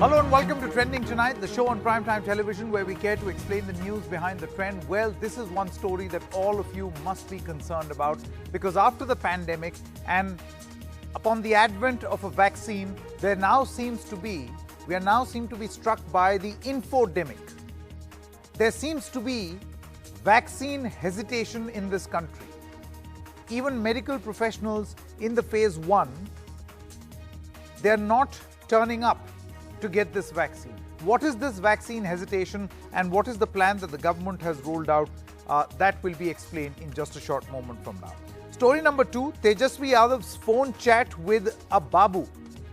Hello and welcome to Trending Tonight, the show on primetime television where we care to explain the news behind the trend. Well, this is one story that all of you must be concerned about, because after the pandemic and upon the advent of a vaccine, we now seem to be struck by the infodemic. There seems to be vaccine hesitation in this country. Even medical professionals in the phase 1, they're not turning up to get this vaccine. What is this vaccine hesitation and what is the plan that the government has rolled out? That will be explained in just a short moment from now. Story number 2, TEJASHWI YADAV's phone chat with a babu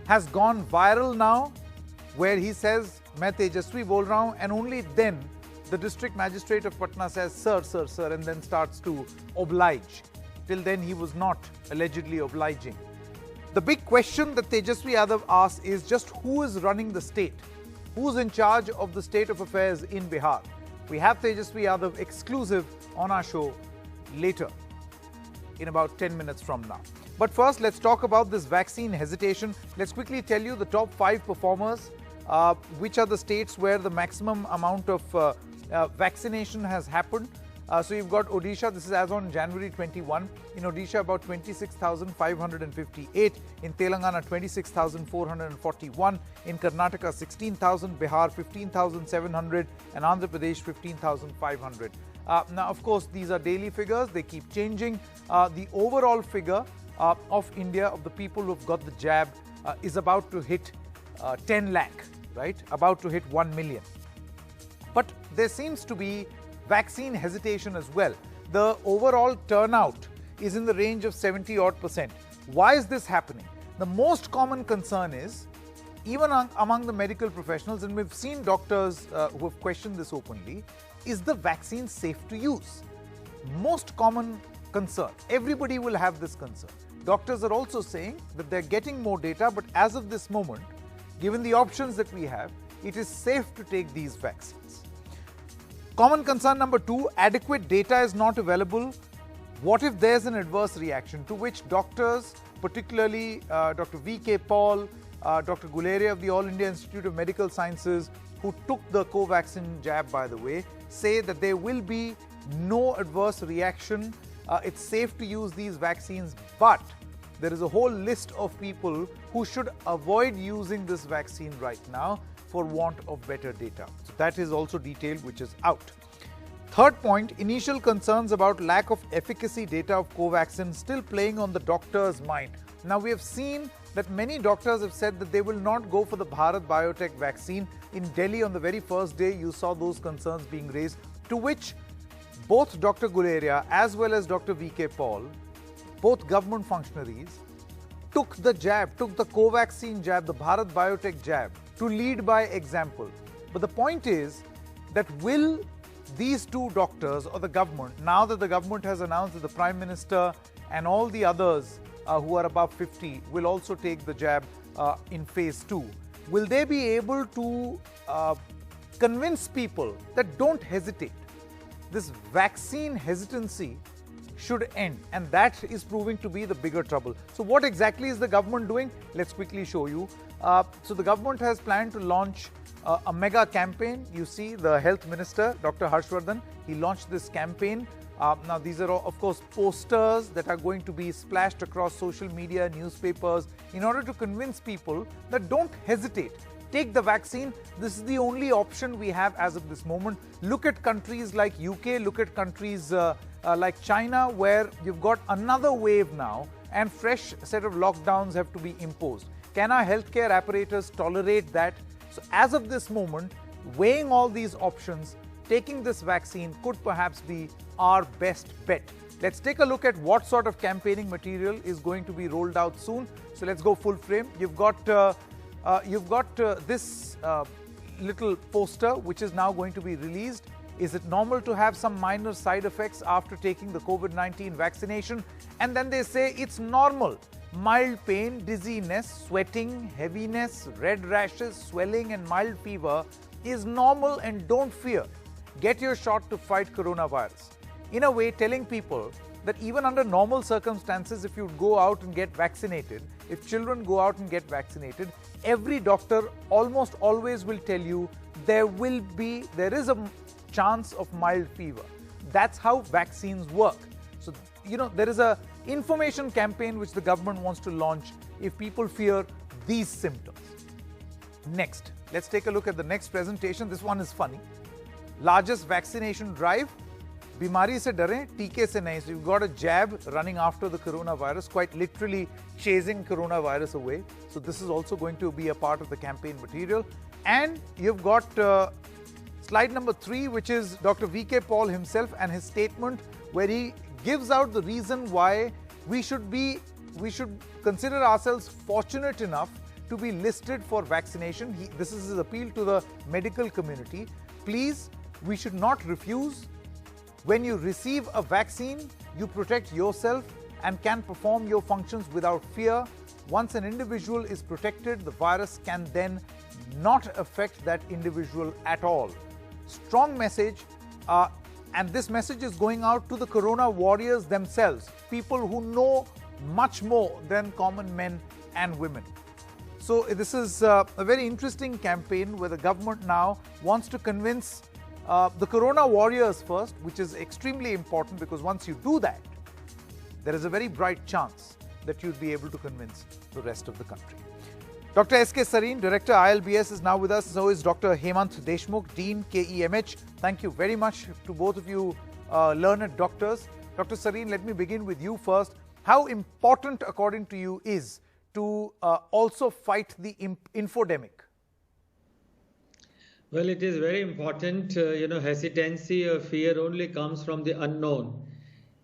has gone viral now, where he says, "Main Tejaswi bol raha hu," and only then the district magistrate of Patna says, "Sir, sir, sir," and then starts to oblige. Till then he was not allegedly obliging. The big question that Tejaswi Yadav asks is just who is running the state? Who's in charge of the state of affairs in Bihar? We have Tejaswi Yadav exclusive on our show later, in about 10 minutes from now. But first, let's talk about this vaccine hesitation. Let's quickly tell you the top 5 performers, which are the states where the maximum amount of vaccination has happened. So you've got Odisha, this is as on January 21. In Odisha, about 26,558. In Telangana, 26,441. In Karnataka, 16,000. Bihar, 15,700. And Andhra Pradesh, 15,500. Now, of course, these are daily figures. They keep changing. The overall figure of India, of the people who've got the jab, is about to hit 10 lakh, right? About to hit 1 million. But there seems to be vaccine hesitation as well. The overall turnout is in the range of 70-odd%. Why is this happening? The most common concern is, even among the medical professionals, and we've seen doctors who have questioned this openly, is the vaccine safe to use? Most common concern. Everybody will have this concern. Doctors are also saying that they're getting more data, but as of this moment, given the options that we have, it is safe to take these vaccines. Common concern number 2, adequate data is not available. What if there's an adverse reaction? To which doctors, particularly Dr. V.K. Paul, Dr. Guleria of the All India Institute of Medical Sciences, who took the Covaxin jab, by the way, say that there will be no adverse reaction. It's safe to use these vaccines, but there is a whole list of people who should avoid using this vaccine right now for want of better data. So that is also detailed, which is out. Third point, initial concerns about lack of efficacy data of Covaxin still playing on the doctor's mind. Now, we have seen that many doctors have said that they will not go for the Bharat Biotech vaccine. In Delhi, on the very first day, you saw those concerns being raised, to which both Dr. Guleria as well as Dr. V.K. Paul, both government functionaries, took the jab, took the Covaxin jab, the Bharat Biotech jab, to lead by example. But the point is that will these two doctors or the government, now that the government has announced that the Prime Minister and all the others who are above 50 will also take the jab in phase 2, will they be able to convince people that don't hesitate? This vaccine hesitancy should end, and that is proving to be the bigger trouble. So what exactly is the government doing? Let's quickly show you. So the government has planned to launch a mega campaign. You see the Health Minister, Dr. Harshvardhan, he launched this campaign. Now these are of course posters that are going to be splashed across social media, newspapers, in order to convince people that don't hesitate. Take the vaccine. This is the only option we have as of this moment. Look at countries like UK, look at countries like China, where you've got another wave now and fresh set of lockdowns have to be imposed. Can our healthcare apparatus tolerate that? So as of this moment, weighing all these options, taking this vaccine could perhaps be our best bet. Let's take a look at what sort of campaigning material is going to be rolled out soon. So let's go full frame. You've got this little poster which is now going to be released. Is it normal to have some minor side effects after taking the COVID-19 vaccination? And then they say it's normal. Mild pain, dizziness, sweating, heaviness, red rashes, swelling and mild fever is normal and don't fear. Get your shot to fight coronavirus. In a way, telling people that even under normal circumstances, if you go out and get vaccinated, if children go out and get vaccinated, every doctor almost always will tell you there is a chance of mild fever. That's how vaccines work. So, there is a information campaign which the government wants to launch if people fear these symptoms. Next, let's take a look at the next presentation. This one is funny. Largest vaccination drive. Bimari se dare, TK se nahi. So you've got a jab running after the coronavirus, quite literally chasing coronavirus away. So this is also going to be a part of the campaign material. And you've got slide number 3, which is Dr. V.K. Paul himself and his statement where he gives out the reason why we should consider ourselves fortunate enough to be listed for vaccination. This is his appeal to the medical community. Please, we should not refuse. When you receive a vaccine, you protect yourself and can perform your functions without fear. Once an individual is protected, the virus can then not affect that individual at all. Strong message, and this message is going out to the corona warriors themselves, people who know much more than common men and women. So this is a very interesting campaign where the government now wants to convince the corona warriors first, which is extremely important because once you do that, there is a very bright chance that you'd be able to convince the rest of the country. Dr. S.K. Sareen, Director ILBS, is now with us. So is Dr. Hemant Deshmukh, Dean KEMH. Thank you very much to both of you learned doctors. Dr. Sareen, let me begin with you first. How important, according to you, is to also fight the infodemic? Well, it is very important. Hesitancy or fear only comes from the unknown.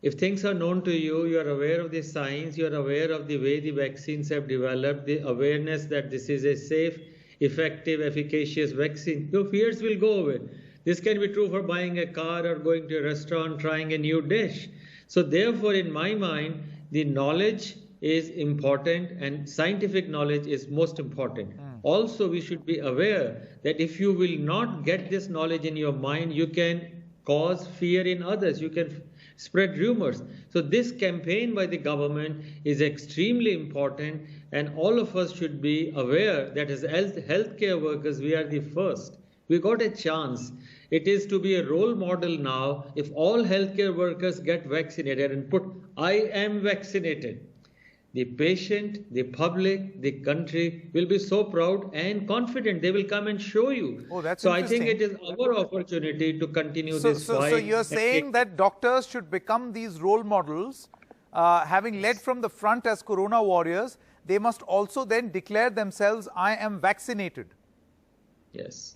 If things are known to you, you are aware of the science, you are aware of the way the vaccines have developed, the awareness that this is a safe, effective, efficacious vaccine, your fears will go away. This can be true for buying a car or going to a restaurant, trying a new dish. So therefore, in my mind, the knowledge is important and scientific knowledge is most important. Also, we should be aware that if you will not get this knowledge in your mind, you can cause fear in others. You can spread rumors. So this campaign by the government is extremely important, and all of us should be aware that as healthcare workers, we are the first. We got a chance. It is to be a role model now. If all healthcare workers get vaccinated and put, I am vaccinated, the patient, the public, the country will be so proud and confident. They will come and show you. Oh, that's so interesting. I think it is our opportunity to continue this fight. So you're saying that doctors should become these role models, having led from the front as corona warriors, they must also then declare themselves, I am vaccinated. Yes.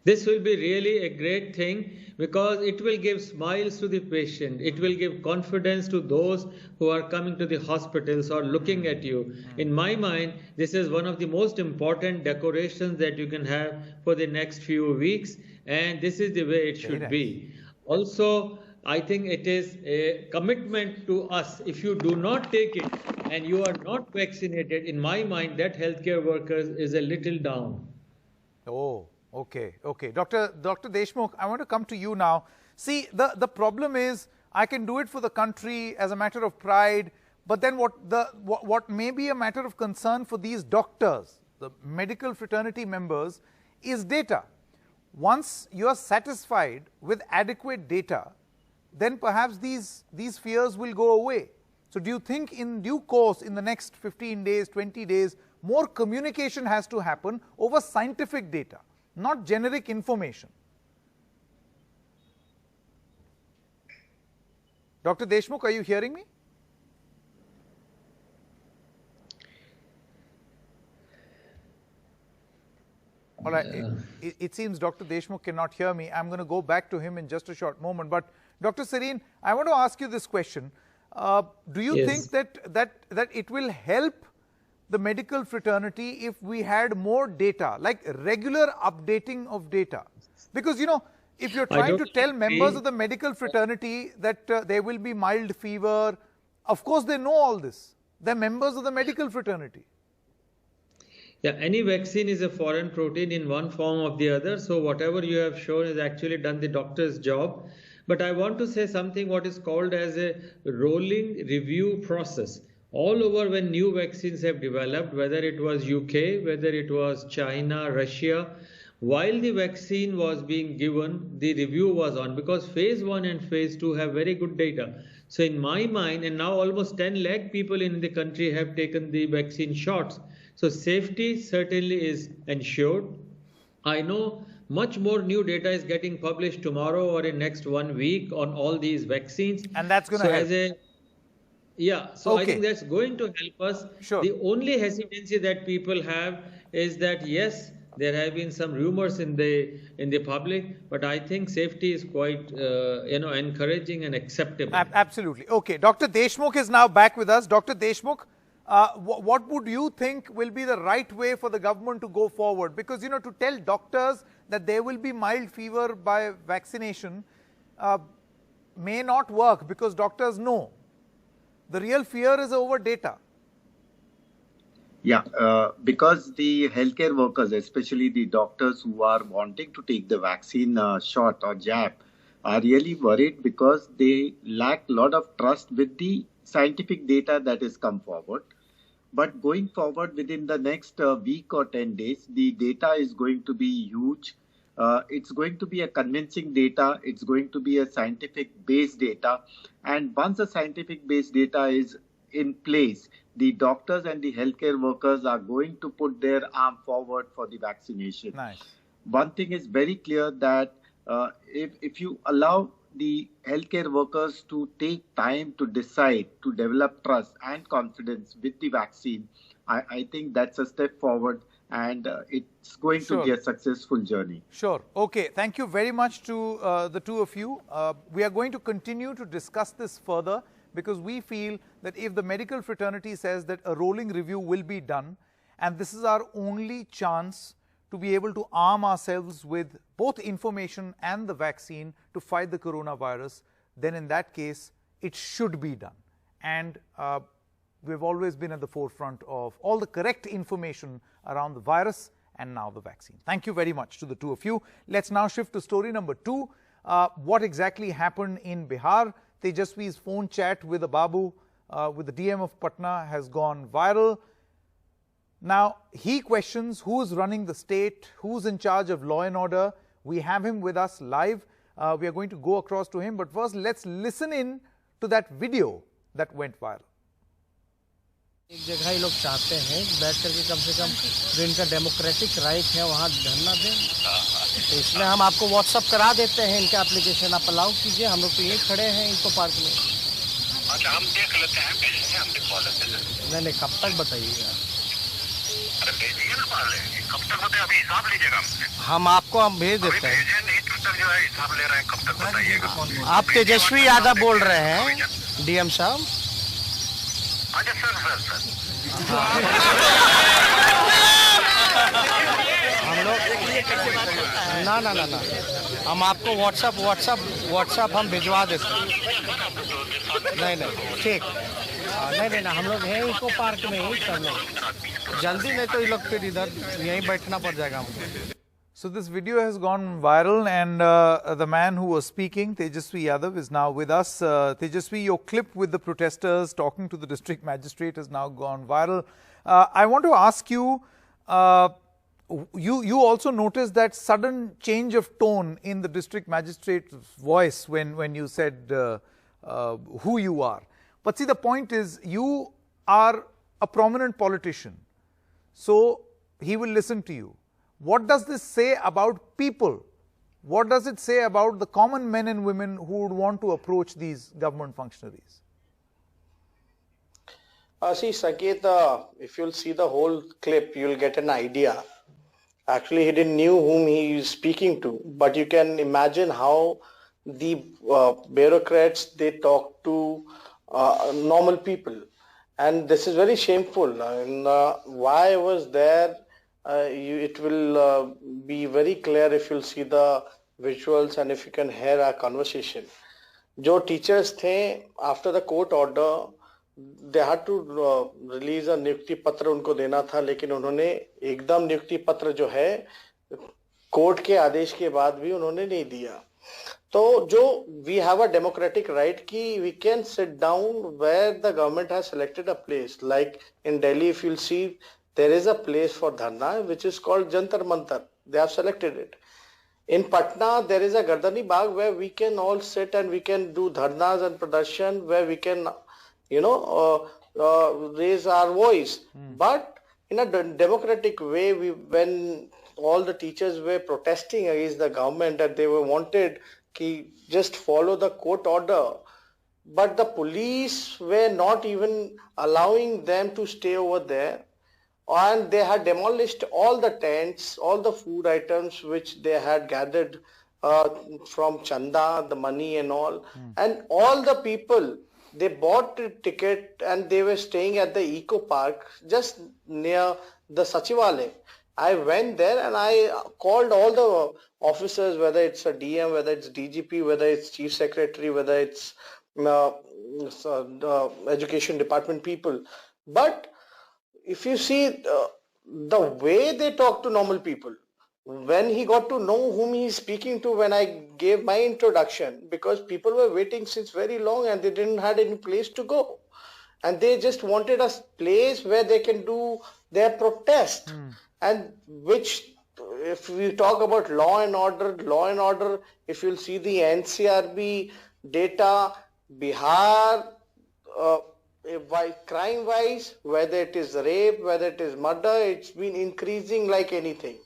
This will be really a great thing because it will give smiles to the patient. It will give confidence to those who are coming to the hospitals or looking at you. In my mind, this is one of the most important decorations that you can have for the next few weeks. And this is the way it should be. Also, I think it is a commitment to us. If you do not take it and you are not vaccinated, in my mind, that healthcare workers is a little down. Oh. Okay. Dr. Deshmukh, I want to come to you now. See, the problem is I can do it for the country as a matter of pride, but then what may be a matter of concern for these doctors, the medical fraternity members, is data. Once you are satisfied with adequate data, then perhaps these fears will go away. So do you think in due course, in the next 15 days, 20 days, more communication has to happen over scientific data? Not generic information. Dr. Deshmukh, are you hearing me? All right. It seems Dr. Deshmukh cannot hear me. I'm going to go back to him in just a short moment. But Dr. Sareen, I want to ask you this question. Do you think that it will help the medical fraternity if we had more data, like regular updating of data? Because, if you're trying to tell members of the medical fraternity that there will be mild fever, of course they know all this. They're members of the medical fraternity. Yeah, any vaccine is a foreign protein in one form or the other. So whatever you have shown has actually done the doctor's job. But I want to say something what is called as a rolling review process. All over when new vaccines have developed, whether it was UK, whether it was China, Russia, while the vaccine was being given, the review was on, because phase 1 and phase 2 have very good data. So in my mind, and now almost 10 lakh people in the country have taken the vaccine shots. So safety certainly is ensured. I know much more new data is getting published tomorrow or in next 1 week on all these vaccines. And that's going to help. I think that's going to help us. Sure. The only hesitancy that people have is that, yes, there have been some rumors in the public, but I think safety is quite encouraging and acceptable. Absolutely. Okay, Dr. Deshmukh is now back with us. Dr. Deshmukh, what would you think will be the right way for the government to go forward? Because, to tell doctors that there will be mild fever by vaccination may not work, because doctors know. The real fear is over data. Yeah, because the healthcare workers, especially the doctors who are wanting to take the vaccine shot or jab, are really worried because they lack a lot of trust with the scientific data that has come forward. But going forward within the next week or 10 days, the data is going to be huge. It's going to be a convincing data. It's going to be a scientific based data. And once the scientific based data is in place, the doctors and the healthcare workers are going to put their arm forward for the vaccination. Nice. One thing is very clear, that if you allow the healthcare workers to take time to decide, to develop trust and confidence with the vaccine, I think that's a step forward, and it's going to be a successful journey. Sure. Okay. Thank you very much to the two of you. We are going to continue to discuss this further, because we feel that if the medical fraternity says that a rolling review will be done, and this is our only chance to be able to arm ourselves with both information and the vaccine to fight the coronavirus, then in that case, it should be done. And we've always been at the forefront of all the correct information around the virus and now the vaccine. Thank you very much to the two of you. Let's now shift to story number 2. What exactly happened in Bihar? Tejashwi's phone chat with a Babu, with the DM of Patna, has gone viral. Now, he questions who's running the state, who's in charge of law and order. We have him with us live. We are going to go across to him. But first, let's listen in to that video that went viral. एक जगह ही लोग चाहते हैं बैठ करके कम से कम जो इनका डेमोक्रेटिक राइट है वहाँ धरना दें, तो इसमें हम आपको व्हाट्सअप करा देते हैं इनका एप्लीकेशन, आप अलाउ कीजिए, हम लोग तो यहीं खड़े हैं इनको पार्क में। अच्छा, हम देख लेते हैं, भेजिए, हम दिखवा लेते हैं। नहीं, कब तक बताइएगा? अरे भेजिए ना, कब तक होते हैं, अभी हिसाब लीजिएगा हमसे। हम आपको भेज देते हैं। भेजिए, नहीं तब तक जो है हिसाब ले रहे हैं, कब तक बताइएगा। आप तेजस्वी यादव बोल रहे हैं, डीएम साहब? अच्छा सर। हम लोग ना हम आपको व्हाट्सअप हम भिजवा देते हैं। नहीं ठीक, नहीं हम लोग हैं इको पार्क में ही, सब लोग जल्दी, नहीं तो ये लोग फिर इधर यहीं बैठना पड़ जाएगा हमको। So this video has gone viral, and the man who was speaking, Tejashwi Yadav, is now with us. Tejashwi, your clip with the protesters talking to the district magistrate has now gone viral. I want to ask you, you also noticed that sudden change of tone in the district magistrate's voice when you said who you are. But see, the point is, you are a prominent politician, so he will listen to you. What does this say about people? What does it say about the common men and women who would want to approach these government functionaries? See, Saket, if you'll see the whole clip, you'll get an idea. Actually, he didn't know whom he is speaking to, but you can imagine how the bureaucrats, they talk to normal people. And this is very shameful. And why I was there, it will be very clear if you'll see the visuals and if you can hear our conversation. जो teachers थे, after the court order, they had to release a नियुक्ति पत्र उनको देना था, लेकिन उन्होंने एकदम नियुक्ति पत्र जो है कोर्ट के आदेश के बाद भी उन्होंने नहीं दिया। So, we have a democratic right ki we can sit down where the government has selected a place. Like in Delhi, if you'll see, there is a place for dharna which is called Jantar Mantar. They have selected it. In Patna, there is a Gardani Bagh where we can all sit and we can do dharnas and pradarsan where we can, raise our voice. But in a democratic way, when all the teachers were protesting against the government and they were wanted ki just follow the court order, but the police were not even allowing them to stay over there, and they had demolished all the tents, all the food items which they had gathered from Chanda, the money and all, and all the people, they bought a ticket and they were staying at the Eco Park just near the Sachivalaya. I went there and I called all the officers, whether it's a DM, whether it's DGP, whether it's Chief Secretary, whether it's Education Department people. But if you see the way they talk to normal people, when he got to know whom he is speaking to, when I gave my introduction, because people were waiting since very long and they didn't have any place to go. And they just wanted a place where they can do their protest. And which, if we talk about law and order, if you'll see the NCRB data, Bihar, crime-wise, whether it is rape, whether it is murder, it's been increasing like anything.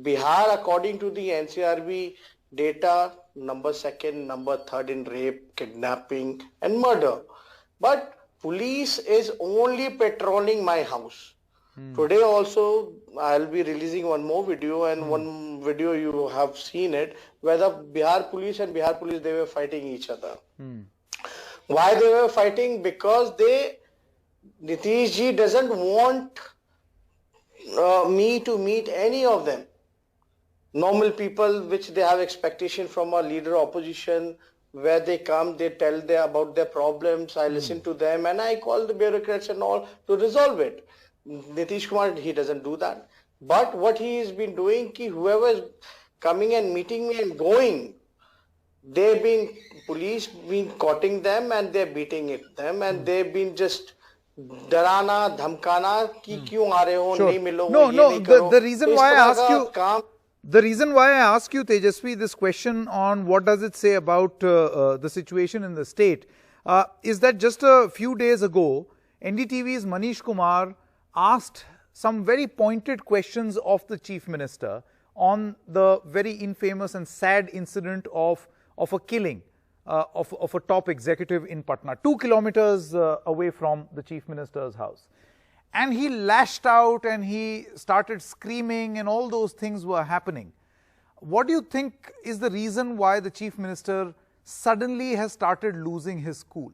Bihar, according to the NCRB data, number 2nd, number 3rd in rape, kidnapping and murder. But police is only patrolling my house. Today also, I'll be releasing one more video, and one video you have seen it, where the Bihar police and Bihar police, they were fighting each other. Why they were fighting? Because Nitish ji doesn't want me to meet any of them. Normal people, which they have expectation from a leader opposition, where they come, they tell about their problems, I listen to them, and I call the bureaucrats and all to resolve it. Nitish Kumar, he doesn't do that. But what he has been doing, ki whoever is coming and meeting me and going, police been caughting them and they're beating them, and they've been just darana, dhamkana, ki kyun aa rahe ho, nahi milo. The reason why I ask you, Tejaswi, this question on what does it say about the situation in the state, is that just a few days ago, NDTV's Manish Kumar asked some very pointed questions of the Chief Minister on the very infamous and sad incident of a killing of a top executive in Patna, 2 kilometers away from the Chief Minister's house. And he lashed out and he started screaming and all those things were happening. What do you think is the reason why the Chief Minister suddenly has started losing his cool?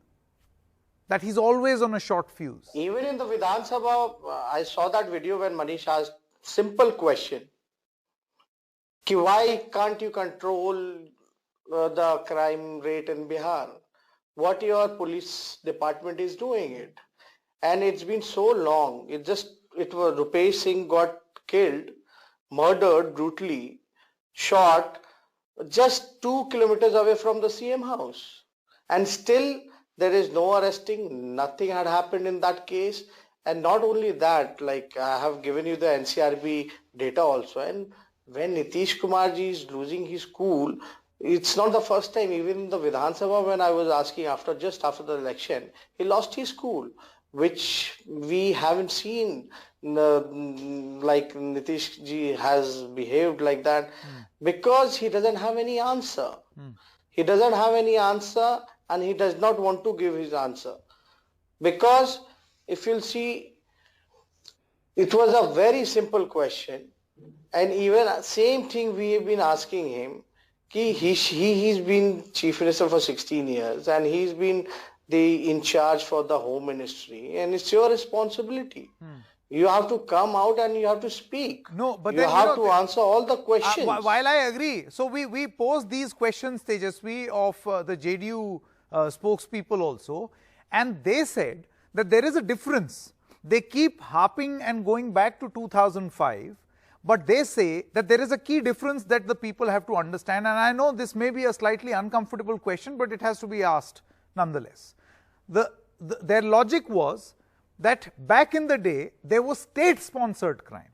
That he's always on a short fuse. Even in the Vidhan Sabha, I saw that video when Manish asked simple question. Ki why can't you control the crime rate in Bihar? What your police department is doing it? And it's been so long. It was Rupesh Singh got killed, murdered brutally, shot just 2 kilometers away from the CM house. And still there is no arresting, nothing had happened in that case. And not only that, like I have given you the NCRB data also. And when Nitish Kumar ji is losing his cool, it's not the first time. Even in the Vidhan Sabha, when I was asking just after the election, he lost his cool, which we haven't seen like Nitish ji has behaved like that, because he doesn't have any answer. He doesn't have any answer, and he does not want to give his answer. Because if you'll see, it was a very simple question, and even same thing we have been asking him. He's been Chief Minister for 16 years and he's been in charge for the Home Ministry, and it's your responsibility. You have to come out and you have to speak. No, but you have to answer all the questions. While I agree, so we posed these questions, Tejaswi, of the JDU spokespeople also, and they said that there is a difference. They keep harping and going back to 2005, But they say that there is a key difference that the people have to understand, and I know this may be a slightly uncomfortable question, but it has to be asked nonetheless. Their logic was that back in the day, there was state-sponsored crime.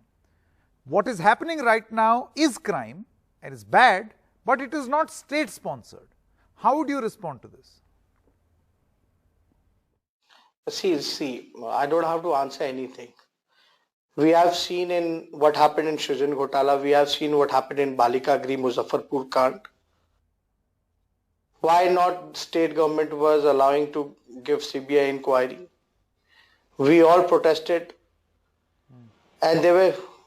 What is happening right now is crime, it is bad, but it is not state-sponsored. How would you respond to this? See, I don't have to answer anything. We have seen in what happened in Srijan Ghotala, we have seen what happened in Balika Agri Muzaffarpur Kand. Why not state government was allowing to give CBI inquiry? We all protested, and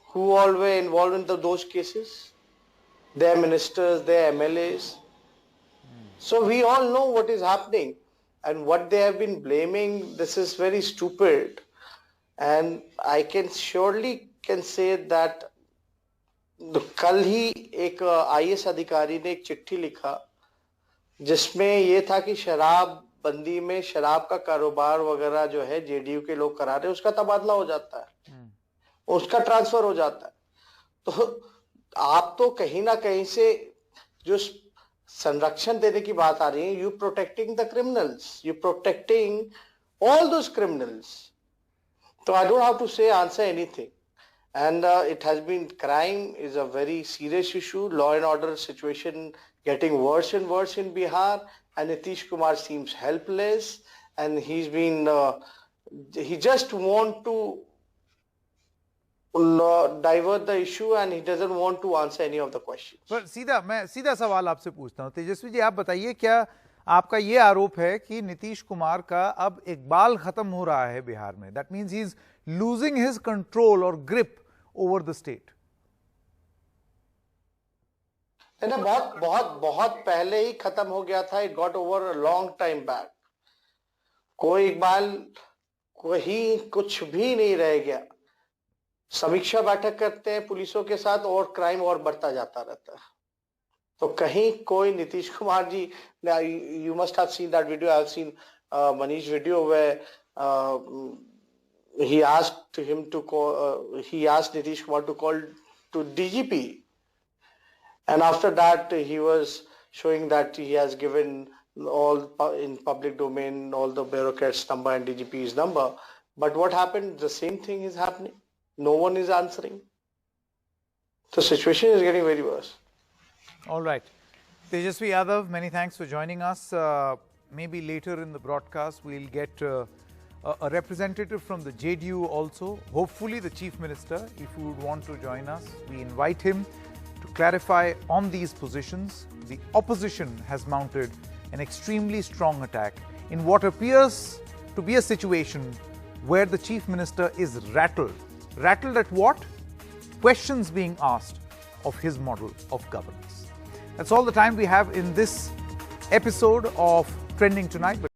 who all were involved in those cases? Their ministers, their MLAs. So we all know what is happening, and what they have been blaming, this is very stupid. And I can surely say that कल ही एक IAS अधिकारी ने एक चिट्ठी लिखा जिसमें ये था कि शराब बंदी में शराब का कारोबार वगैरह जो है जेडीयू के लोग करा रहे हैं, उसका तबादला हो जाता है, उसका ट्रांसफर हो जाता है. तो आप तो कहीं ना कहीं से जो संरक्षण देने की बात आ रही है, you protecting the criminals, you protecting all those criminals. So I don't have to answer anything. And it has been, crime is a very serious issue. Law and order situation getting worse and worse in Bihar. And Nitish Kumar seems helpless. And he's been, he just want to divert the issue and he doesn't want to answer any of the questions. पर मैं सीधा सवाल आपसे पूछता हूँ. तेजस्वी जी, आप बताइए, क्या आपका ये आरोप है कि नीतीश कुमार का अब इकबाल खत्म हो रहा है बिहार में? That means he is losing his control और ग्रिप ओवर द स्टेट. बहुत पहले ही खत्म हो गया था. It got over a long time back. कोई इकबाल कुछ भी नहीं रह गया. समीक्षा बैठक करते हैं पुलिसों के साथ और क्राइम और बढ़ता जाता रहता है. तो कहीं कोई Nitish Kumar ji, you must have seen that video. I have seen Manish video where he asked him to call. He asked Nitish Kumar to call to DGP, and after that he was showing that he has given all in public domain all the bureaucrats' number and DGP's number. But what happened? The same thing is happening. No one is answering. The situation is getting very worse. All right. Tejashwi Yadav, many thanks for joining us. Maybe later in the broadcast, we'll get a representative from the JDU also. Hopefully the Chief Minister, if you would want to join us. We invite him to clarify on these positions. The opposition has mounted an extremely strong attack in what appears to be a situation where the Chief Minister is rattled. Rattled at what? Questions being asked of his model of governance. That's all the time we have in this episode of Trending Tonight.